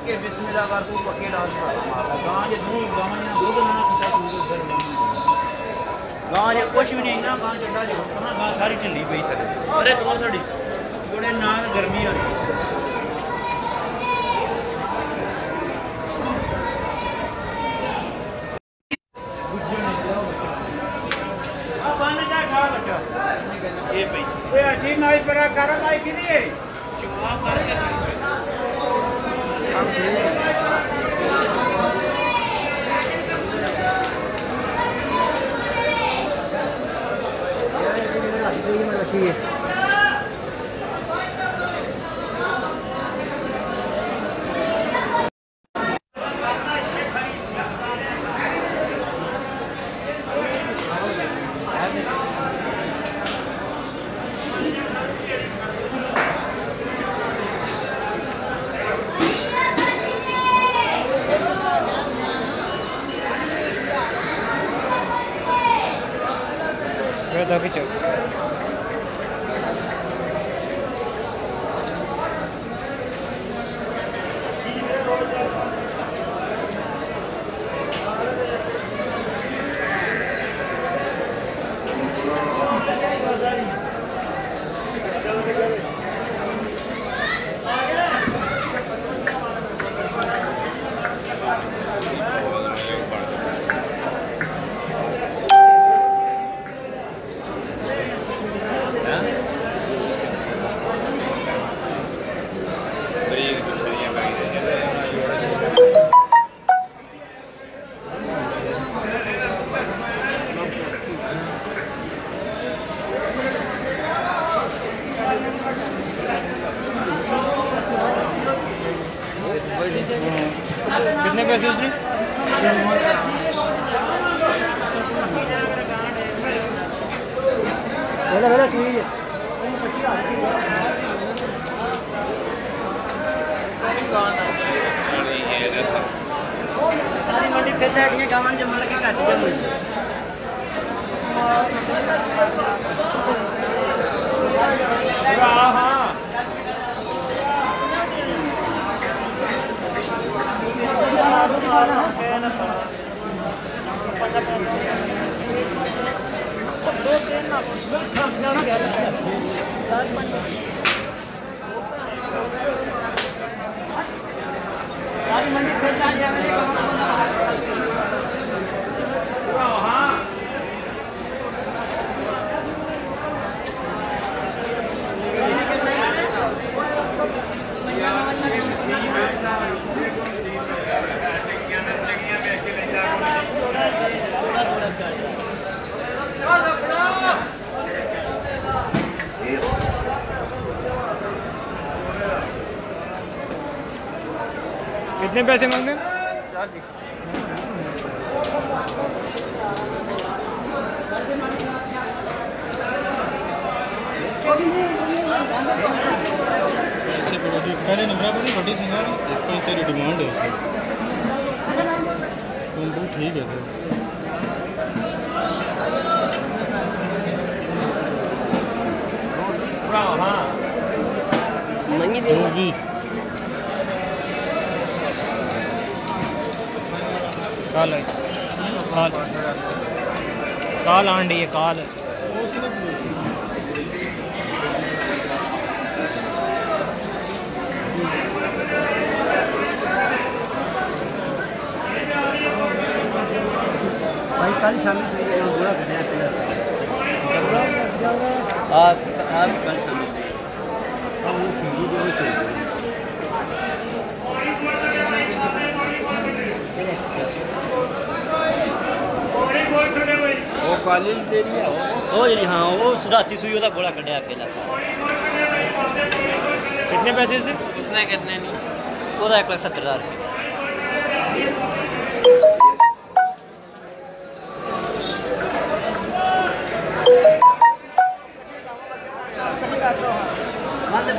के बिस्मिल्लाह कर तू पक्के डाल गां जे दूध गां या दूध ना किसा दूध गां जे कुछ भी नहीं ना गां चढ़ा जो ना गां सारी ढिली पई थले अरे तो थोड़ी जोड़े नाल गर्मी आ रही ये भाई ये अजी नाई पर गरम आई किदी है चुआ करके हम ठीक है Kita कितने पैसे उसने? सारी मंडी फिर बैठिए गावन जमल के काट के कितने पैसे मांगते हैं? पहले नंबर पर बड़ी सिंगा इसको तेरी डिमांड है तो ठीक है हाँ मंगी दे काल काल आंडी है काल भाई कल शाम में बुरा करने आज कल शाम वो कालिल दे रही है वो जी हाँ वो राती सुई ओदा बोला कढ़िया अकेला सा कितने पैसे से? कितने नहीं ओदा 1,70,000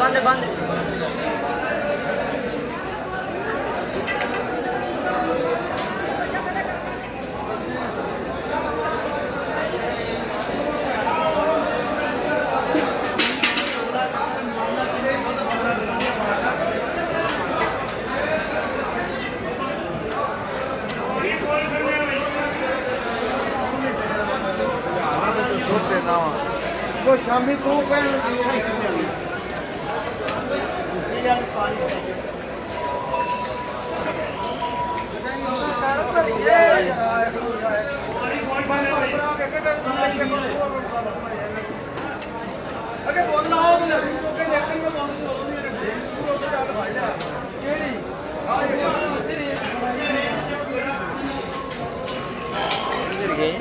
बंद बंद शामी को पहन अगे बोलना हो तो के लेकिन में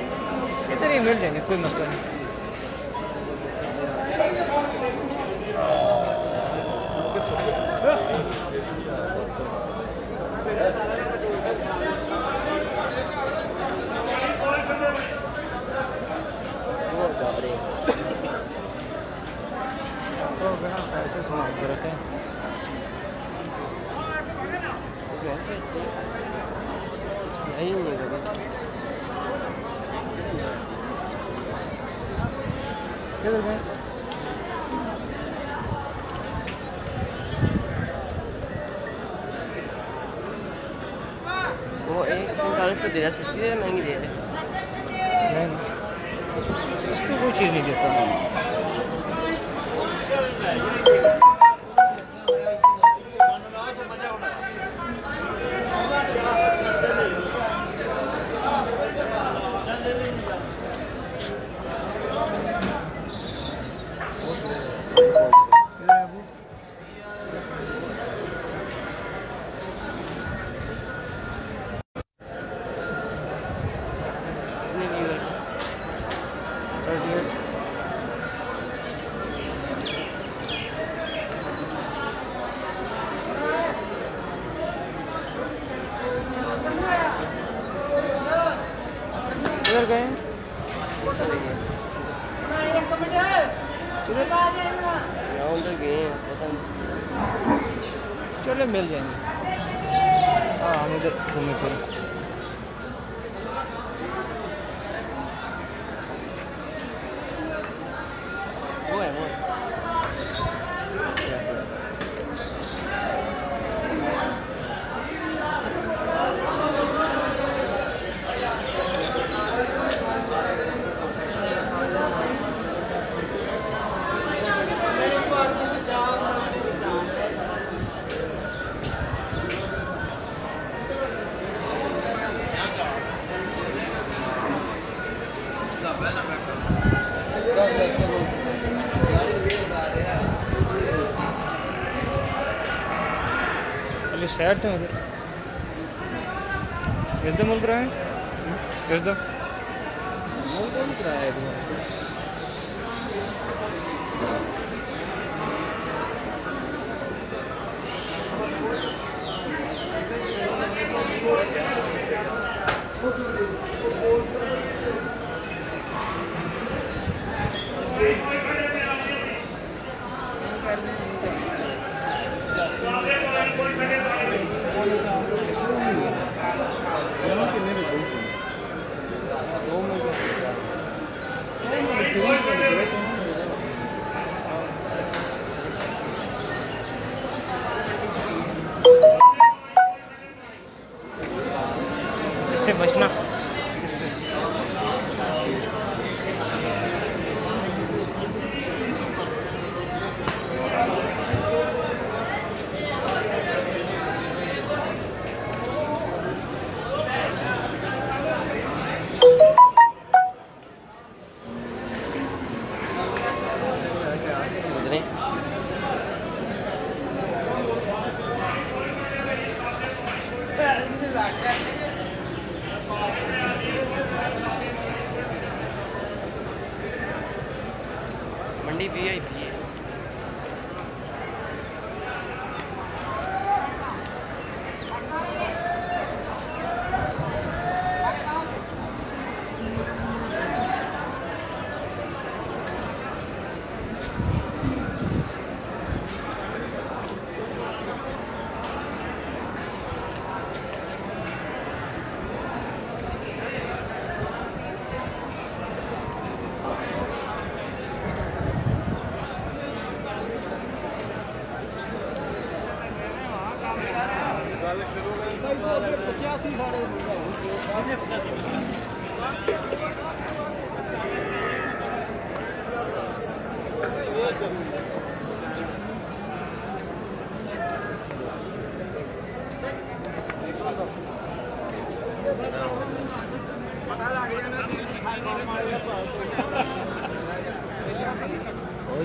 इधर ही मिल जाएंगे, कोई मसला नहीं। ऐसे सुना रखे यही होगा किधर गए? वो एक 45 को दे रहा, सस्ती दे रहा महंगी दे रहा? नहीं सस्ती कोई चीज़ नहीं देता। किधर गए? चले मिल जाएंगे। हाँ हम इधर घूमे फिर। वो है अली शहर थे उधर किस दम मुल्क रहे हैं किस दम मुल्क रहा है इससे बचना इससे मंडी भी है। ओ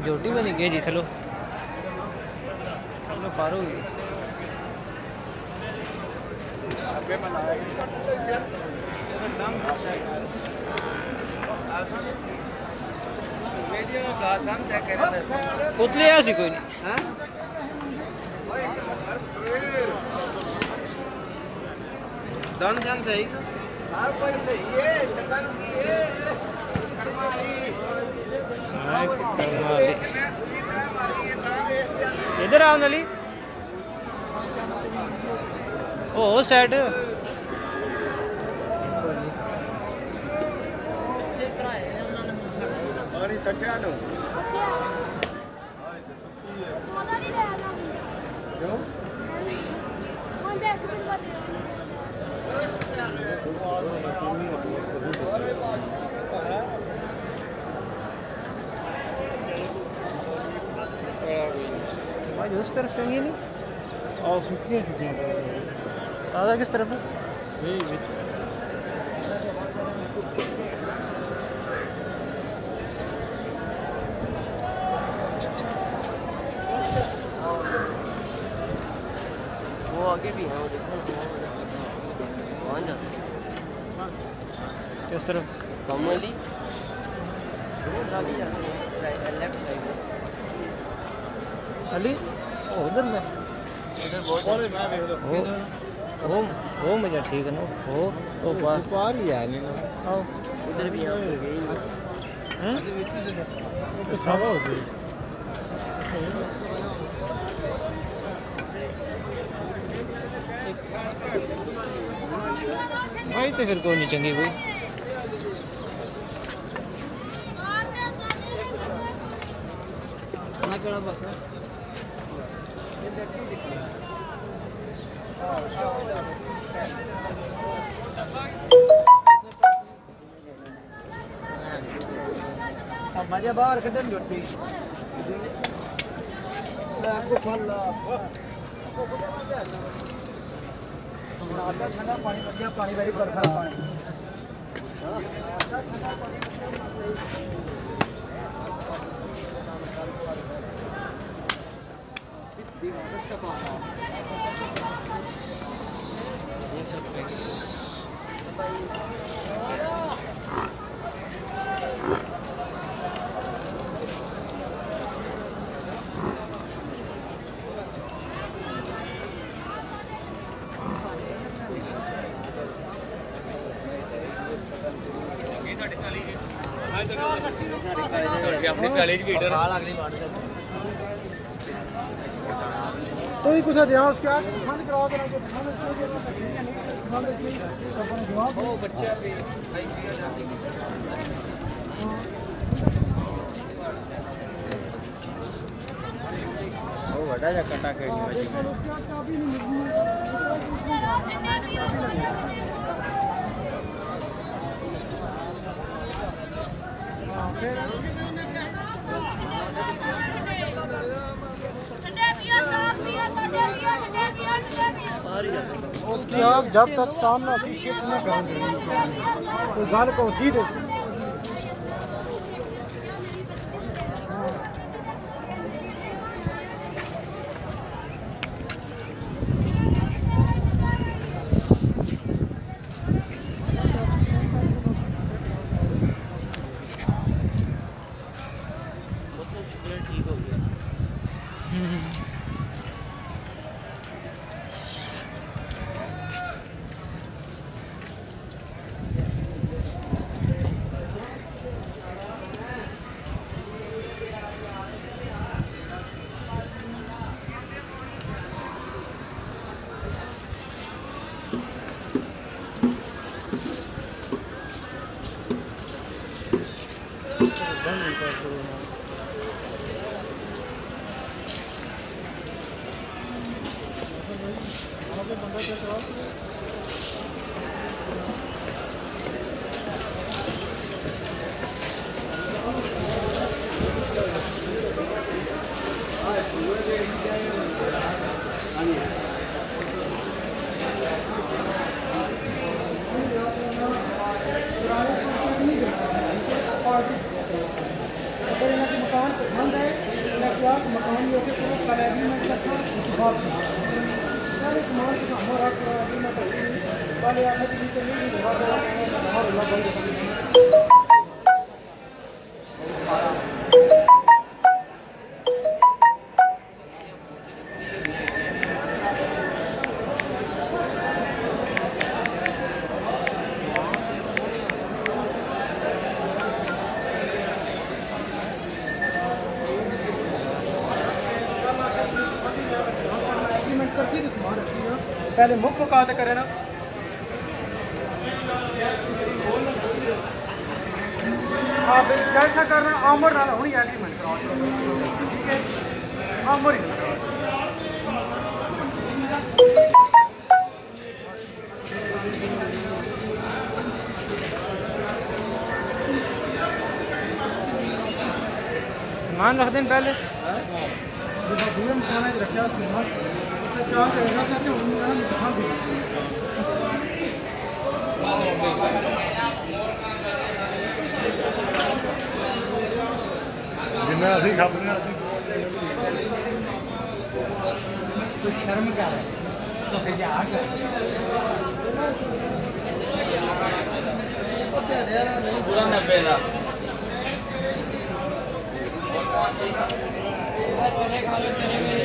जोटी बनी गई जी चलो चलो पार हो गई उतले ऐसी कोई नहीं दान जान सही इधर आओ नली ओ साइड आज उस तरफ कहीं नहीं और सुखियाँ ताज़ा किस तरफ है यही बीच वो आगे भी है वो देखो वहाँ जाते हैं किस तरफ कमली जाते हैं लेफ्ट साइड अली ओ उधर में उधर बहुत और मैं देख लो वो मुझे ठीक है ना वो तो पार ही है नहीं आओ उधर भी यहाँ पे गई तो सावा हो गई भाई तो फिर कोई नहीं चंगी कोई ना केड़ा बस मजा बाहर कदम जोटी आपको फल ठंडा पानी बढ़िया पानी वेरी बर्फा पानी ये सब अपनी कॉलेज भी इधर तो ही कुछ ध्यान उसके आज पसंद करवा देना जो पसंद जवाब वो बच्चा भी वो बड़ा जा कटा के बची उसकी आग जब तक सामना शीशे न करेंगे तो गल को सीधे ठीक हो गया क्या मकान लेके पूरा कल एग्रीमेंट का था इत्तेफाक सारे सामान को हमारा पूरा एग्रीमेंट है वाले आने के नीचे नहीं हुआ हमारा लगा पहले मुख मुकाते करे ना आप कैसा करना आमर ना होनी एग्रीमेंट कराओ ठीक है आमर ही सामान रख दें पहले जब डीएम खाना रखा सामान उससे चाह रहेगा कि उन्होंने नुकसान भी जिन्ना ਅਸੀਂ ਖਾਪਨੇ ਅਸੀਂ कोई शर्म क्या है तो फिर जा पूरा 90 ਦਾ चले खा लो चले